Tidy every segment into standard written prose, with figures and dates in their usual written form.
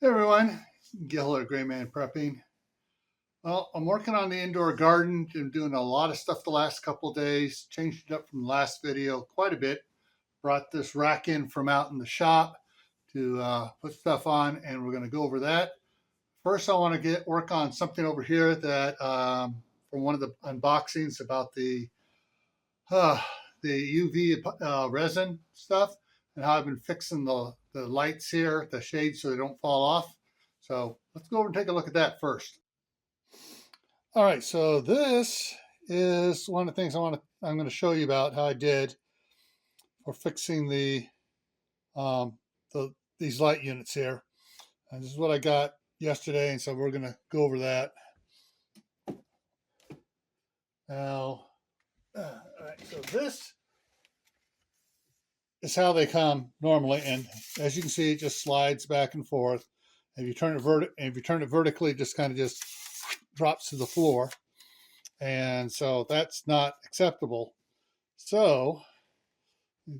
Hey everyone, Gil or Gray Man Prepping. Well, I'm working on the indoor garden. I'm doing a lot of stuff the last couple of days. Changed it up from the last video quite a bit. Brought this rack in from out in the shop to put stuff on, and we're going to go over that. First, I want to work on something over here that from one of the unboxings about uh, the UV resin stuff and how I've been fixing the lights here, the shades, so they don't fall off. So let's go over and take a look at that first. All right, so this is one of the things I'm going to show you about how I did for fixing um, these light units here. And this is what I got yesterday, and so we're going to go over that. Now, all right, so this is how they come normally, and as you can see, it just slides back and forth. If you turn it vertically, it just kind of just drops to the floor, and so that's not acceptable. So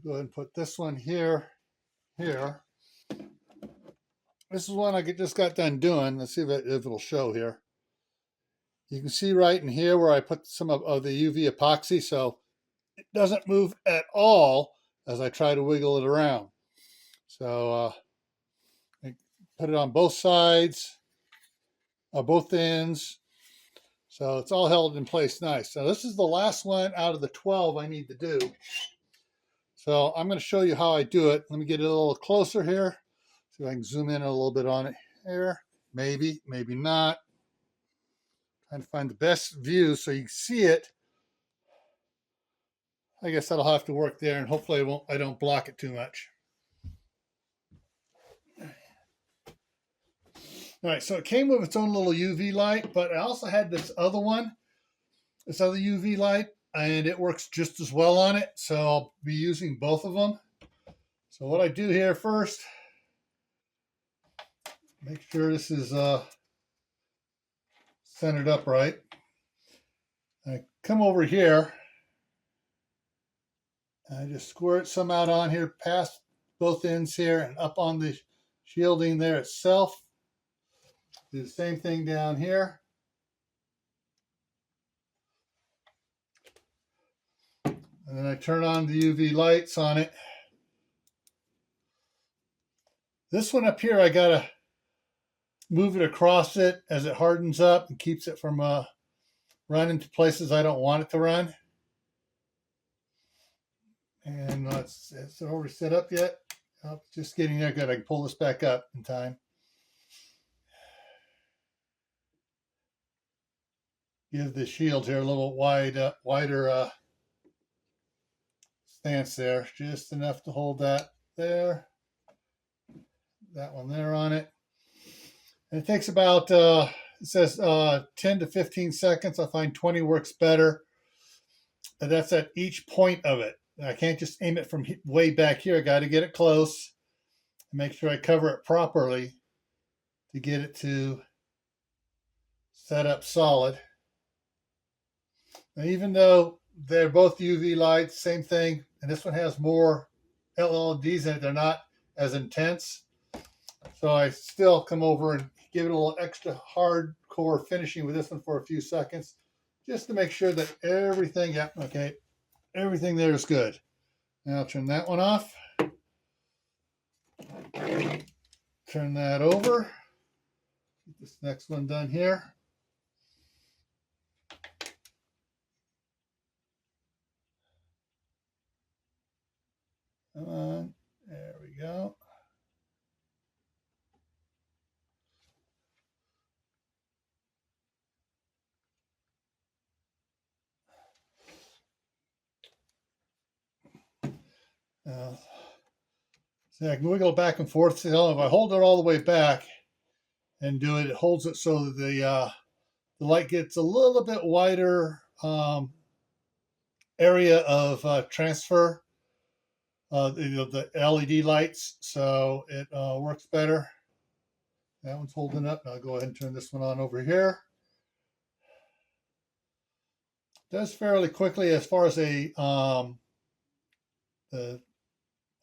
go ahead and put this one here. This is one I just got done doing. Let's see if it'll show here. You can see right in here where I put some of the UV epoxy, so it doesn't move at all as I try to wiggle it around. So I put it on both sides, both ends. So it's all held in place nice. So this is the last one out of the 12 I need to do. So I'm going to show you how I do it. Let me get it a little closer here. See if I can zoom in a little bit on it here. Maybe, maybe not. Trying to find the best view so you can see it. I guess that'll have to work there, and hopefully I don't block it too much. All right, so it came with its own little UV light, but I also had this other UV light, and it works just as well on it. So I'll be using both of them. So what I do here first, make sure this is centered up right. I come over here, and I just squirt some out on here past both ends here and up on the shielding there itself. Do the same thing down here. And then I turn on the UV lights on it. This one up here, I gotta move it across it as it hardens up and keeps it from running to places I don't want it to run. And it's already set up yet. Oh, just getting there. Good. I can pull this back up in time. Give the shield here a little wider stance there, just enough to hold that there. That one there on it. And it takes about, it says 10 to 15 seconds. I find 20 works better. But that's at each point of it. I can't just aim it from way back here. I got to get it close and make sure I cover it properly to get it to set up solid. And even though they're both UV lights, same thing, and this one has more LEDs in it, they're not as intense. So I still come over and give it a little extra hardcore finishing with this one for a few seconds, just to make sure that everything, yeah, okay, everything there is good. Now I'll turn that one off. Turn that over. Get this next one done here. Come on, there we go. See, I can wiggle back and forth. So if I hold it all the way back and do it, it holds it so that the light gets a little bit wider area of transfer, the LED lights, so it works better. That one's holding up. I'll go ahead and turn this one on over here. Does fairly quickly as far as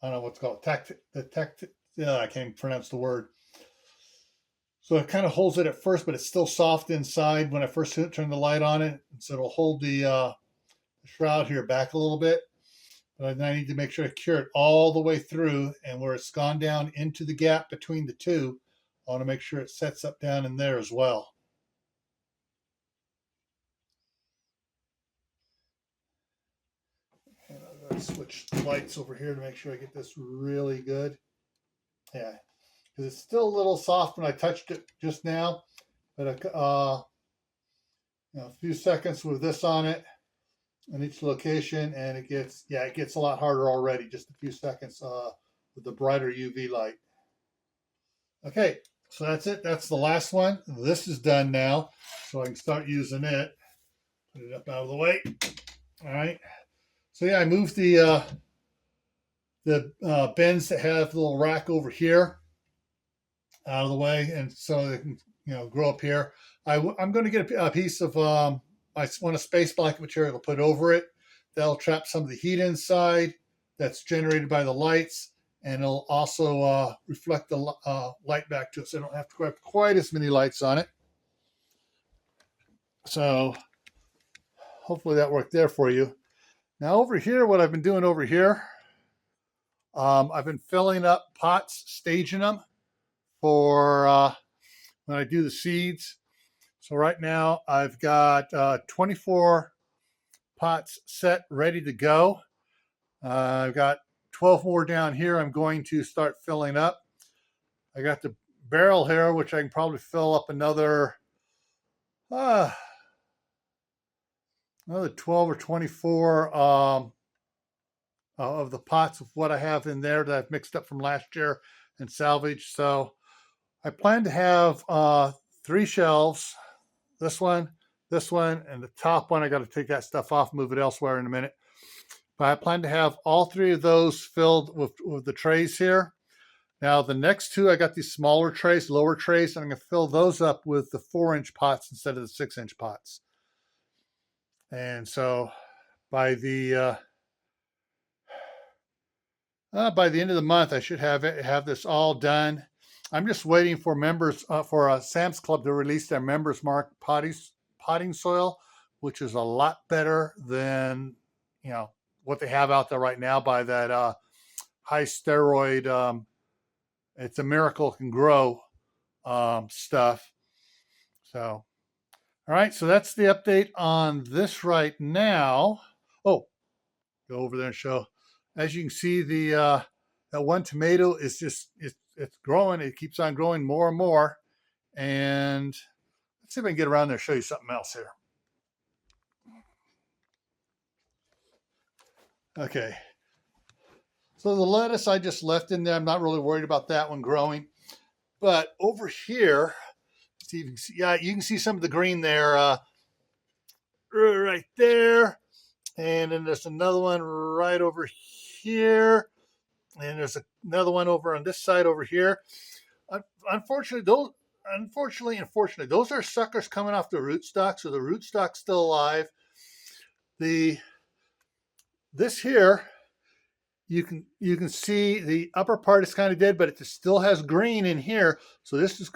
I don't know what's called, I can't pronounce the word. So it kind of holds it at first, but it's still soft inside when I first turn the light on it. So it'll hold the shroud here back a little bit. But I need to make sure I cure it all the way through, and where it's gone down into the gap between the two, I want to make sure it sets up down in there as well. And I'm going to switch the lights over here to make sure I get this really good. Yeah, because it's still a little soft when I touched it just now, but a few seconds with this on it in each location, and it gets a lot harder already. Just a few seconds with the brighter UV light. Okay, so that's it. That's the last one. This is done now, so I can start using it. Put it up out of the way. All right. So yeah, I moved the bins that have the little rack over here out of the way, and so they can grow up here. I'm going to get a piece of I want a space blanket material to put over it. That'll trap some of the heat inside that's generated by the lights, and it'll also reflect the light back to it, so I don't have to grab quite as many lights on it. So hopefully that worked there for you. Now over here, what I've been doing over here, I've been filling up pots, staging them for when I do the seeds. So right now I've got 24 pots set, ready to go. I've got 12 more down here I'm going to start filling up. I got the barrel here, which I can probably fill up another 12 or 24 of the pots of what I have in there that I've mixed up from last year and salvaged. So I plan to have 3 shelves. This one, and the top one, I got to take that stuff off, move it elsewhere in a minute. But I plan to have all 3 of those filled with the trays here. Now the next 2, I got these smaller trays, lower trays, and I'm going to fill those up with the 4-inch pots instead of the 6-inch pots. And so by the end of the month, I should have this all done. I'm just waiting for members for Sam's Club to release their Members Mark potting soil, which is a lot better than what they have out there right now by that high steroid. It's a miracle can grow stuff. So, all right. So that's the update on this right now. Oh, go over there and show. As you can see, that one tomato is just it's growing. It keeps on growing more and more. And let's see if I can get around there and show you something else here. Okay. So the lettuce I just left in there, I'm not really worried about that one growing. But over here, see if you can see, yeah, you can see some of the green there, right there. And then there's another one right over here. And there's another one over on this side over here. Unfortunately, those are suckers coming off the rootstock. So the rootstock's still alive. This here, you can see the upper part is kind of dead, but it still has green in here. So this is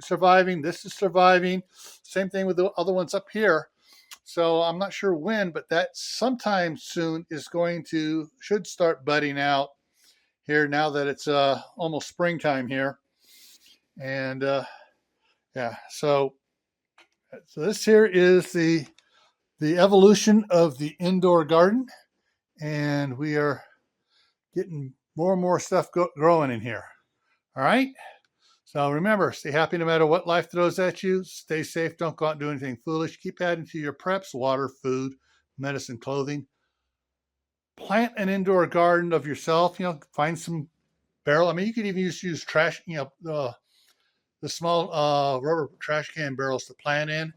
surviving. This is surviving. Same thing with the other ones up here. So I'm not sure when, but that sometime soon is should start budding out here now that it's almost springtime here. And yeah, so this here is the evolution of the indoor garden, and we are getting more and more stuff growing in here. All right. So remember, stay happy no matter what life throws at you. Stay safe. Don't go out and do anything foolish. Keep adding to your preps: water, food, medicine, clothing. Plant an indoor garden of yourself. Find some barrel. I mean, you could even use trash. The small rubber trash can barrels to plant in,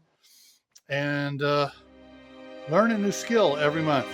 and learn a new skill every month.